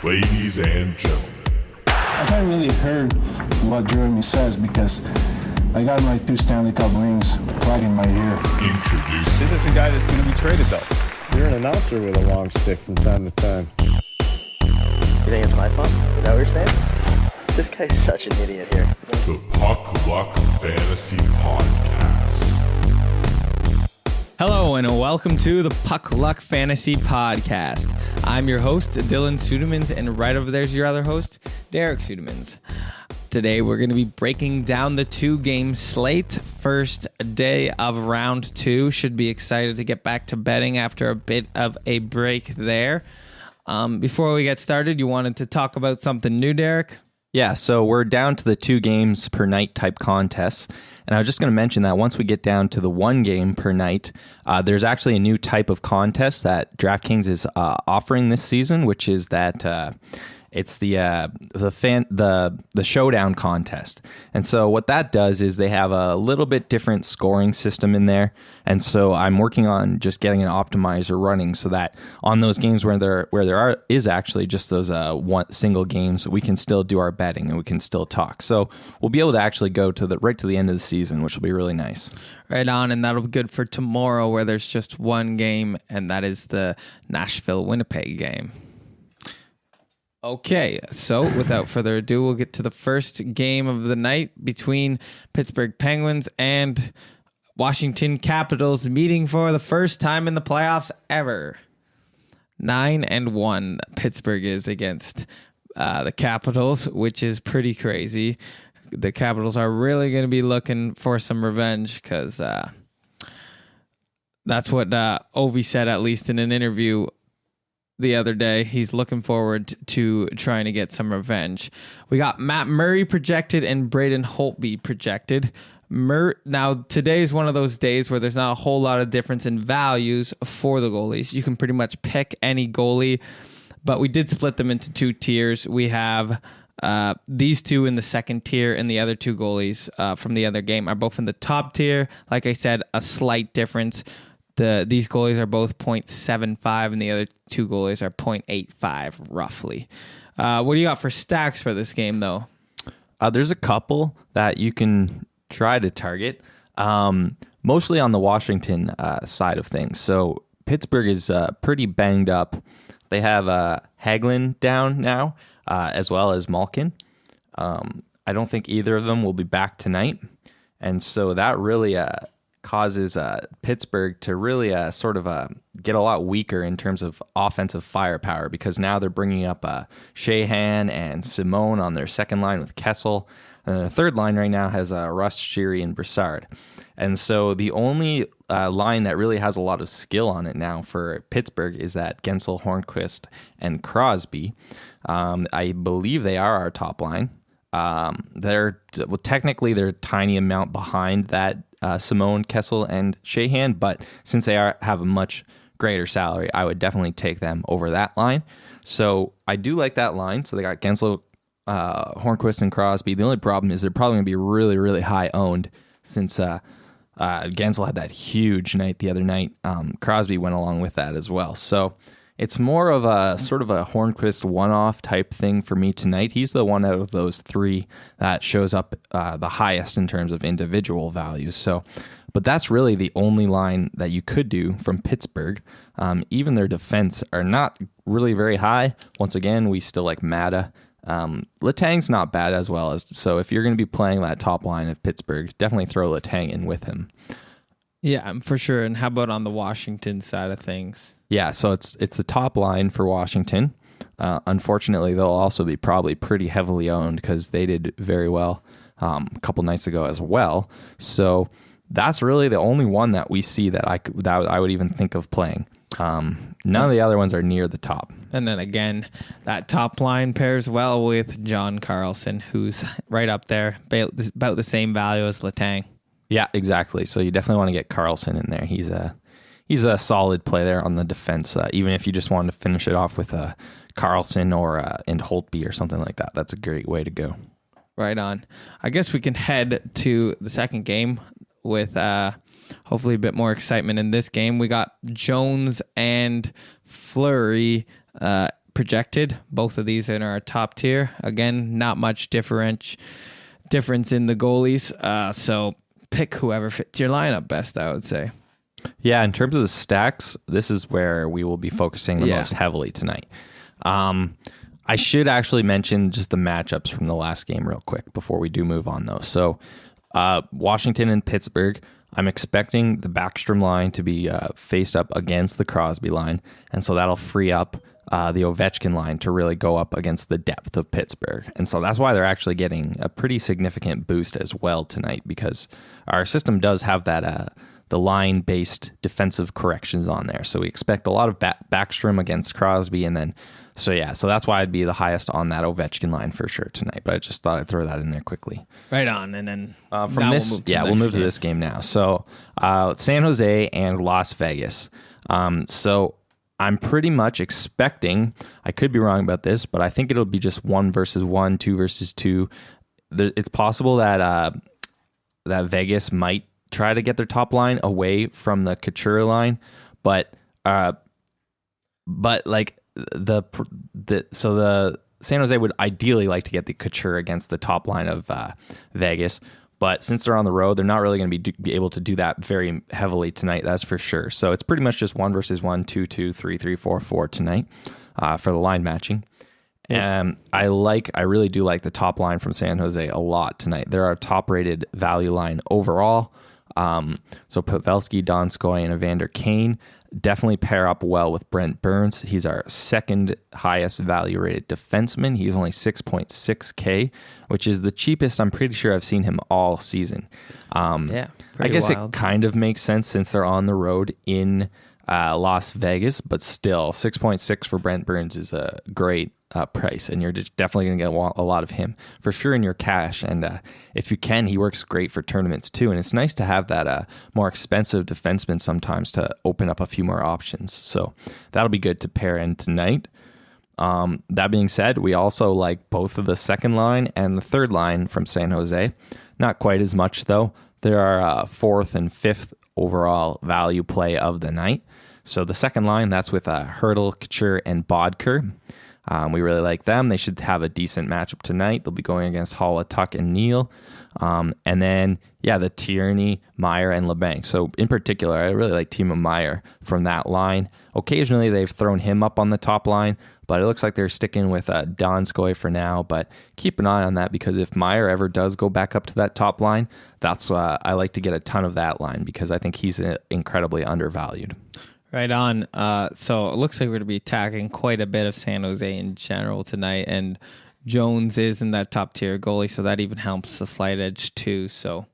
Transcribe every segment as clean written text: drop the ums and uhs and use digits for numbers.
Ladies and gentlemen. I haven't really heard what Jeremy says because I got my 2 Stanley Cup rings right in my ear. Introduce. This is a guy that's going to be traded, though. You're an announcer with a long stick from time to time. You think it's my fault? Is that what you're saying? This guy's such an idiot here. The Puck Luck Fantasy Podcast. Hello and welcome to the Puck Luck Fantasy Podcast. I'm your host, Dylan Sudemans, and right over there's your other host, Derek Sudemans. Today we're going to be breaking down the 2-game slate. First day of round 2. Should be excited to get back to betting after a bit of a break there. Before we get started, you wanted to talk about something new, Derek? Yeah, so we're down to the 2 games per night type contests. And I was just going to mention that once we get down to the 1 game per night, there's actually a new type of contest that DraftKings is offering this season, which is that it's the showdown contest. And so what that does is they have a little bit different scoring system in there. And so I'm working on just getting an optimizer running so that on those games where there is actually just those one single games, we can still do our betting and we can still talk. So we'll be able to actually go to right to the end of the season, which will be really nice. Right on, and that'll be good for tomorrow where there's just 1 game, and that is the Nashville-Winnipeg game. Okay, so without further ado, we'll get to the first game of the night between Pittsburgh Penguins and Washington Capitals, meeting for the first time in the playoffs ever. 9-1 Pittsburgh is against the Capitals, which is pretty crazy. The Capitals are really going to be looking for some revenge because that's what Ovi said, at least in an interview the other day. He's looking forward to trying to get some revenge. We got Matt Murray projected and Braden Holtby projected. Now, today is one of those days where there's not a whole lot of difference in values for the goalies. You can pretty much pick any goalie, but we did split them into 2 tiers. We have these 2 in the second tier, and the other 2 goalies from the other game are both in the top tier. Like I said, a slight difference. These goalies are both 0.75 and the other 2 goalies are 0.85 roughly. What do you got for stacks for this game, though? There's a couple that you can try to target, mostly on the Washington side of things. So Pittsburgh is pretty banged up. They have Hagelin down now, as well as Malkin. I don't think either of them will be back tonight. And so that really causes Pittsburgh to really get a lot weaker in terms of offensive firepower, because now they're bringing up Sheahan and Simone on their second line with Kessel. And the third line right now has Russ, Sheary, and Brassard. And so the only line that really has a lot of skill on it now for Pittsburgh is that Gensel, Hornquist, and Crosby. I believe they are our top line. Technically they're a tiny amount behind that Simone, Kessel, and Sheahan, but since they have a much greater salary, I would definitely take them over that line. So I do like that line. So they got Gensel, Hornquist, and Crosby. The only problem is they're probably going to be really, really high owned since Gensel had that huge night the other night. Crosby went along with that as well. So it's more of a sort of a Hornquist one-off type thing for me tonight. He's the one out of those 3 that shows up the highest in terms of individual values. So, but that's really the only line that you could do from Pittsburgh. Even their defense are not really very high. Once again, we still like Mata. Letang's not bad as well. So if you're going to be playing that top line of Pittsburgh, definitely throw Letang in with him. Yeah, for sure. And how about on the Washington side of things? Yeah, so it's the top line for Washington. Unfortunately, they'll also be probably pretty heavily owned because they did very well a couple nights ago as well. So that's really the only one that we see that I would even think of playing. None of the other ones are near the top. And then again, that top line pairs well with John Carlson, who's right up there, about the same value as Letang. Yeah, exactly. So you definitely want to get Carlson in there. He's a solid play there on the defense. Even if you just wanted to finish it off with a Carlson or and Holtby or something like that, that's a great way to go. Right on. I guess we can head to the second game with hopefully a bit more excitement in this game. We got Jones and Fleury projected. Both of these in our top tier. Again, not much difference in the goalies. So pick whoever fits your lineup best, I would say. Yeah, in terms of the stacks, this is where we will be focusing the most heavily tonight. I should actually mention just the matchups from the last game real quick before we do move on, though. So Washington and Pittsburgh, I'm expecting the Backstrom line to be faced up against the Crosby line, and so that'll free up the Ovechkin line to really go up against the depth of Pittsburgh. And so that's why they're actually getting a pretty significant boost as well tonight, because our system does have that the line-based defensive corrections on there. So we expect a lot of Backstrom against Crosby, and then so that's why I'd be the highest on that Ovechkin line for sure tonight. But I just thought I'd throw that in there quickly. Right on, and then from this, we'll move to this game now. So San Jose and Las Vegas. So I'm pretty much expecting, I could be wrong about this, but I think it'll be just 1 versus 1, 2 versus 2. It's possible that that Vegas might try to get their top line away from the Couture line, but like the San Jose would ideally like to get the Couture against the top line of Vegas. But since they're on the road, they're not really going to be able to do that very heavily tonight, that's for sure. So it's pretty much just 1 versus 1, 2, 2, 3, 3, 4, 4 tonight for the line matching. And I really do like the top line from San Jose a lot tonight. They're our top-rated value line overall. So Pavelski, Donskoy, and Evander Kane definitely pair up well with Brent Burns. He's our second highest value rated defenseman. He's only 6.6K, which is the cheapest I'm pretty sure I've seen him all season. I guess wild. It kind of makes sense since they're on the road in Las Vegas, but still 6.6 for Brent Burns is a great price, and you're definitely going to get a lot of him for sure in your cash. And if you can, he works great for tournaments too. And it's nice to have that more expensive defenseman sometimes to open up a few more options. So that'll be good to pair in tonight. That being said, we also like both of the second line and the third line from San Jose. Not quite as much though. They're our fourth and fifth overall value play of the night. So the second line, that's with Hertl, Couture, and Bodker. We really like them. They should have a decent matchup tonight. They'll be going against Holla, Tuck, and Neal. And then, the Tierney, Meyer, and LeBanc. So in particular, I really like Timo Meyer from that line. Occasionally, they've thrown him up on the top line, but it looks like they're sticking with Donskoy for now. But keep an eye on that, because if Meyer ever does go back up to that top line, that's I like to get a ton of that line, because I think he's incredibly undervalued. Right on. So it looks like we're going to be attacking quite a bit of San Jose in general tonight, and Jones is in that top tier goalie, so that even helps the slight edge too. So,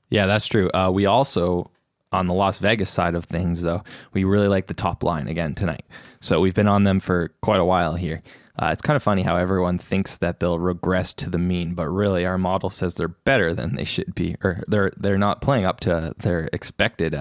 yeah, that's true. We also, on the Las Vegas side of things, though, we really like the top line again tonight. So we've been on them for quite a while here. It's kind of funny how everyone thinks that they'll regress to the mean, but really our model says they're better than they should be, or they're not playing up to their expected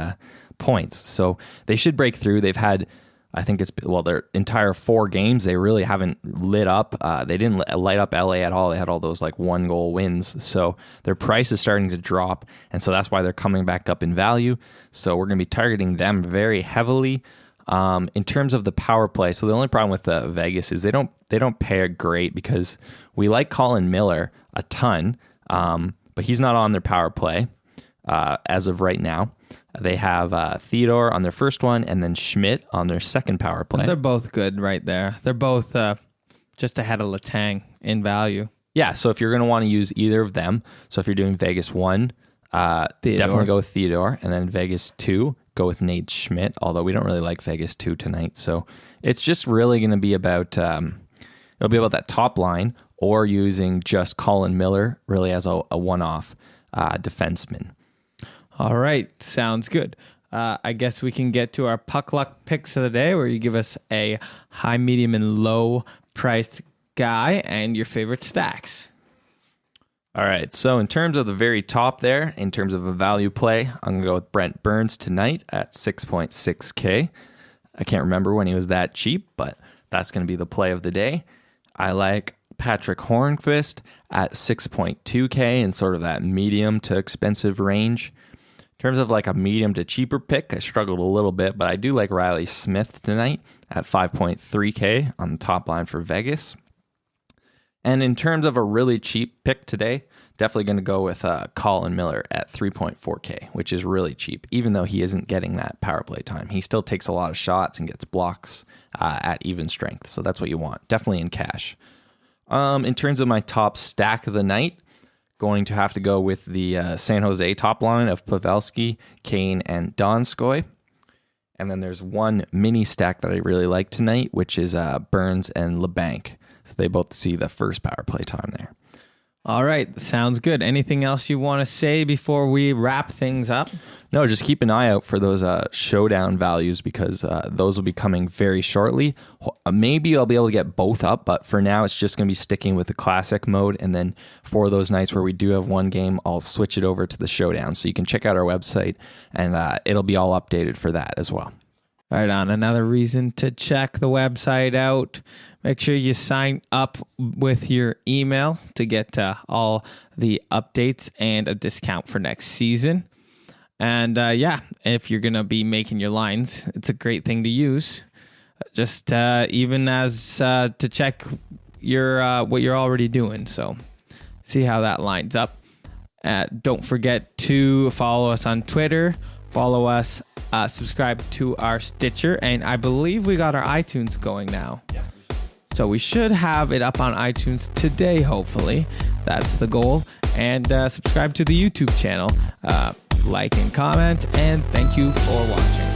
points. So they should break through. They've had, I think their entire 4 games, they really haven't lit up. They didn't light up LA at all. They had all those 1-goal wins. So their price is starting to drop. And so that's why they're coming back up in value. So we're going to be targeting them very heavily. In terms of the power play, so the only problem with Vegas is they don't pair great, because we like Colin Miller a ton, but he's not on their power play as of right now. They have Theodore on their first one, and then Schmidt on their second power play. They're both good right there. They're both just ahead of Letang in value. Yeah, so if you're going to want to use either of them, so if you're doing Vegas 1, definitely go with Theodore, and then Vegas 2, go with Nate Schmidt, although we don't really like Vegas 2 tonight. So it's just really going to be about, it'll be about that top line, or using just Colin Miller really as a one-off defenseman. All right, sounds good. I guess we can get to our puck luck picks of the day, where you give us a high, medium, and low priced guy and your favorite stacks. All right, so in terms of the very top there, in terms of a value play, I'm going to go with Brent Burns tonight at 6.6K. I can't remember when he was that cheap, but that's going to be the play of the day. I like Patrick Hornqvist at 6.2K in sort of that medium to expensive range. In terms of like a medium to cheaper pick, I struggled a little bit, but I do like Riley Smith tonight at 5.3K on the top line for Vegas. And in terms of a really cheap pick today, definitely going to go with Colin Miller at 3.4K, which is really cheap, even though he isn't getting that power play time. He still takes a lot of shots and gets blocks at even strength. So that's what you want, definitely in cash. In terms of my top stack of the night, going to have to go with the San Jose top line of Pavelski, Kane, and Donskoy. And then there's one mini stack that I really like tonight, which is Burns and LeBanc. So they both see the first power play time there. All right, sounds good. Anything else you want to say before we wrap things up? No, just keep an eye out for those showdown values because those will be coming very shortly. Maybe I'll be able to get both up, but for now it's just going to be sticking with the classic mode. And then for those nights where we do have one game, I'll switch it over to the showdown. So you can check out our website and it'll be all updated for that as well. Right on. Another reason to check the website out. Make sure you sign up with your email to get all the updates and a discount for next season. And if you're going to be making your lines, it's a great thing to use. Just even as to check your what you're already doing. So see how that lines up. Don't forget to follow us on Twitter. Follow us. Subscribe to our Stitcher. And I believe we got our iTunes going now. Yeah. So we should have it up on iTunes today, hopefully. That's the goal. And subscribe to the YouTube channel. Like and comment. And thank you for watching.